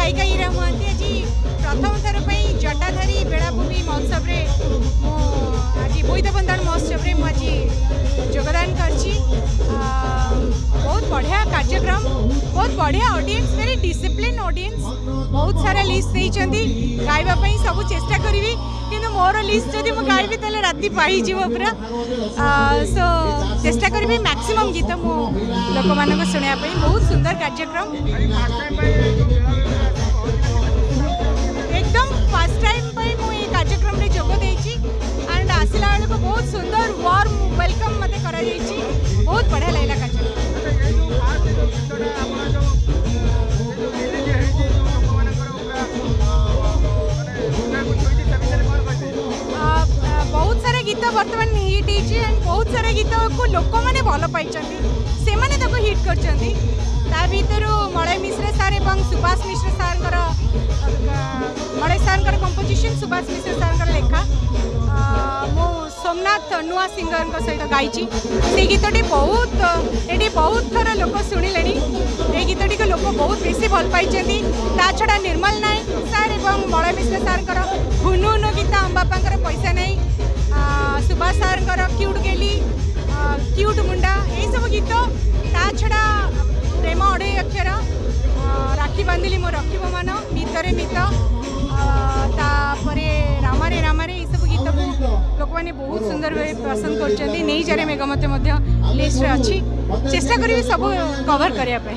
गायिका ईरा महांती आज प्रथम थर पर जटाधारी बेलाभूमि महोत्सव आज बोईत बंधन महोत्सव में मुझे योगदान करची। बहुत बढ़िया कार्यक्रम, बहुत बढ़िया ऑडियंस, वेरी डिसिप्लिन ऑडियंस, बहुत सारा लिस्ट देइचंदी गाइबापी सब चेष्टा करी कि मोर लिस्ट जदि मु गाइबी तेल राति पाई पूरा सो चेष्टा करी मैक्सिमम गीत मु लोक मान शुणा बहुत सुंदर कार्यक्रम। एकदम फर्स्ट टाइम मुझे कार्यक्रम में जोग देइची एंड आसला बेलू बहुत सुंदर वार्म वेलकम मत कर बहुत बढ़िया लगला कार्यक्रम। बहुत सारा गीत बर्तमान हिट होती एंड बहुत सारा गीत को लोक मैंने भल पाई से हिट कर भर मलय मिश्र सार और सुभाष मिश्र सार मलय सार कंपोजिशन सुभाष मिश्र सार लेखा मो सोमनाथ नुआ सिंगर सहित गाई से गीतटी बहुत थर लोक शुणिले ये गीतटी को लोक बहुत बेसी भल पाई। ता छड़ा निर्मल नायक सार और मलय मिश्र सार हुनु हुनु गीत आम बापा पैसा नहीं सुभाष सार क्यूट गेली क्यूट मुंडा ये सब गीत ता छड़ा प्रेम अढ़ई अक्षर राखी बांधिली मो रखिब मान मितरे मित रामारे रामारे ये सब गीत को लोक मैंने बहुत सुंदर भाव पसंद कर नहीं जारे मेघमते लिस्ट अच्छी चेष्टा करी सब कवर करने।